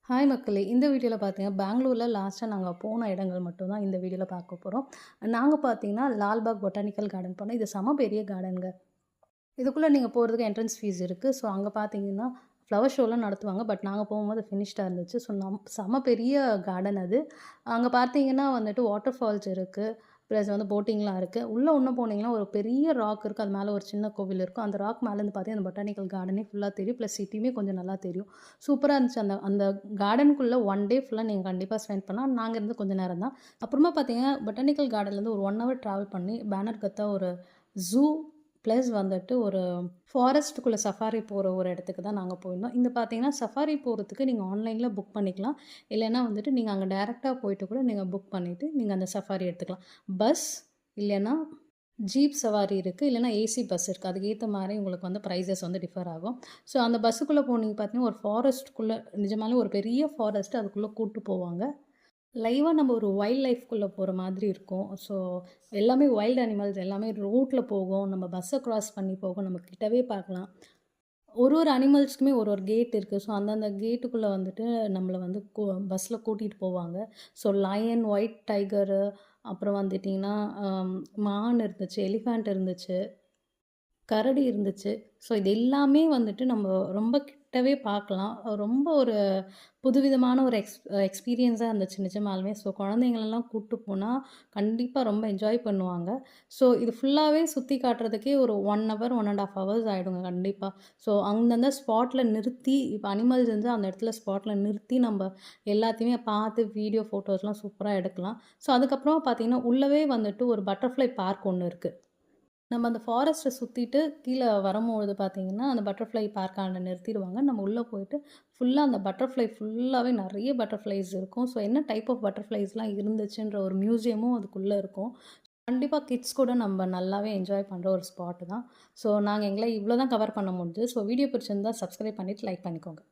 Hi மக்களே! இந்த வீடியோல பார்த்தீங்கன்னா, பெங்களூர்ல லாஸ்ட்டா நாங்க போன இடங்கள் மட்டும் தான் இந்த வீடியோல பார்க்க போறோம். நாங்க பார்த்தீங்கன்னா, லால்பாக் பொட்டானிக்கல் கார்டன் போனோம். இது செம பெரிய கார்டன்ங்க. இதுக்குள்ள நீங்க போறதுக்கு என்ட்ரன்ஸ் ஃபீஸ் இருக்கு. ஸோ அங்க பார்த்தீங்கன்னா, ஃப்ளவர் ஷோலாம் நடத்துவாங்க. பட் நாங்க போகும்போது ஃபினிஷ்டா இருந்துச்சு. ஸோ செம பெரிய கார்டன் அது. அங்க பார்த்தீங்கன்னா வந்துட்டு வாட்டர் ஃபால்ஸ் இருக்கு. ப்ளஸ் வந்து போட்டிங்லாம் இருக்கு. உள்ள இன்னும் போனீங்கன்னா, ஒரு பெரிய ராக் இருக்கு. அது மேல ஒரு சின்ன கோவில் இருக்கும். அந்த ராக் மேலேருந்து பார்த்தீங்கன்னா, அந்த பொட்டானிக்கல் கார்டனே ஃபுல்லா தெரியும். ப்ளஸ் சிட்டியுமே கொஞ்சம் நல்லா தெரியும். சூப்பரா இருந்துச்சு. அந்த அந்த கார்டனுக்குள்ள 1 டே ஃபுல்லா நீங்க கண்டிப்பா ஸ்பெண்ட் பண்ணலாம். நாங்க இருந்தது கொஞ்ச நேரம் தான். அப்புறமா பார்த்தீங்கன்னா, பொட்டானிக்கல் கார்டன்லேருந்து ஒரு 1 ஹவர் டிராவல் பண்ணி பேனர்கத்தா ஒரு ஜூ ப்ளஸ் வந்துட்டு ஒரு ஃபாரஸ்ட்டுக்குள்ள சஃபாரி போற ஒரு இடத்துக்கு தான் நாங்க போயிருந்தோம். இங்க பார்த்தீங்கன்னா, சஃபாரி போறதுக்கு நீங்க ஆன்லைன்ல புக் பண்ணிக்கலாம். இல்லைன்னா வந்துட்டு நீங்க அங்க டைரக்ட்டா போயிட்டு கூட நீங்க புக் பண்ணிட்டு, நீங்க அந்த சஃபாரி எடுத்துக்கலாம். பஸ் இல்லைன்னா ஜீப் சவாரி இருக்கு. இல்லன்னா ஏசி பஸ் இருக்கு. அதுக்கு ஏத்த மாரி உங்களுக்கு வந்து பிரைஸஸ் வந்து டிஃபர் ஆகும். ஸோ அந்த பஸ்ஸுக்குள்ள போனீங்க பார்த்தீங்கன்னா, ஒரு ஃபாரஸ்ட்குள்ள நிஜமாலே ஒரு பெரிய ஃபாரஸ்ட் அதுக்குள்ள கூட்டு போவாங்க. லைவா நம்ம ஒரு வைல்ட் லைஃப்குள்ள போற மாதிரி இருக்கும். ஸோ எல்லாமே வைல்ட் அனிமல்ஸ் எல்லாமே ரோட்ல போகும். நம்ம பஸ்ஸ கிராஸ் பண்ணி போகும். நம்ம கிட்டவே பார்க்கலாம். ஒரு ஒரு அனிமல்ஸ்க்குமே ஒரு ஒரு கேட் இருக்கு. ஸோ அந்தந்த கேட்டுக்குள்ள வந்துட்டு நம்மள வந்து பஸ்ல கூட்டிட்டு போவாங்க. ஸோ லயன், ஒயிட் டைகரு அப்புறம் வந்துட்டீங்கன்னா, மான் இருந்துச்சு, எலிஃபேண்ட் இருந்துச்சு. கரடி இருந்துச்சு. ஸோ இது எல்லாமே வந்துட்டு நம்ம ரொம்ப கிட்டவே பார்க்கலாம். ரொம்ப ஒரு புதுவிதமான ஒரு எக்ஸ்பீரியன்ஸா இருந்துச்சு நிஜமாலுமே. ஸோ குழந்தைங்களலாம் கூட்டு போனா கண்டிப்பா ரொம்ப என்ஜாய் பண்ணுவாங்க. ஸோ இது ஃபுல்லாவே சுத்தி காட்டுறதுக்கே ஒரு 1 ஹவர், 1 1/2 ஹவர்ஸ் ஆயிடுங்க கண்டிப்பா. ஸோ அந்தந்த ஸ்பாட்ல நிறுத்தி இப்ப அனிமல்ஸ் இருந்தா அந்த இடத்துல ஸ்பாட்ல நிறுத்தி நம்ப எல்லாத்தையுமே பார்த்து வீடியோ, ஃபோட்டோஸ்லாம் சூப்பரா எடுக்கலாம். ஸோ அதுக்கப்புறமா பார்த்தீங்கன்னா, உள்ளவே வந்துட்டு ஒரு பட்டர்ஃப்ளை பார்க் ஒண்ணு இருக்கு. நம்ம அந்த ஃபாரஸ்ட்ட சுத்திட்டு கீழ வரும்பொழுது பார்த்தீங்கன்னா, அந்த பட்டர்ஃப்ளை பார்க்காண்ட நிறுத்திருவாங்க. நம்ம உள்ள போயிட்டு ஃபுல்லா அந்த பட்டர்ஃப்ளை ஃபுல்லாவே நெறைய பட்டர்ஃப்ளைஸ் இருக்கும். ஸோ என்ன டைப் ஆஃப் பட்டர்ஃப்ளைஸ்லாம் இருந்துச்சுன்ற ஒரு மியூசியமும் அதுக்குள்ள இருக்கும். கண்டிப்பா கிட்ஸ் கூட நம்ம நல்லாவே என்ஜாய் பண்ற ஒரு ஸ்பாட் தான். ஸோ நாங்க எங்களால இவ்ளோ தான் கவர் பண்ண முடிஞ்சது. ஸோ வீடியோ பிடிச்சிருந்தா சப்ஸ்கிரைப் பண்ணிட்டு லைக் பண்ணிக்கோங்க.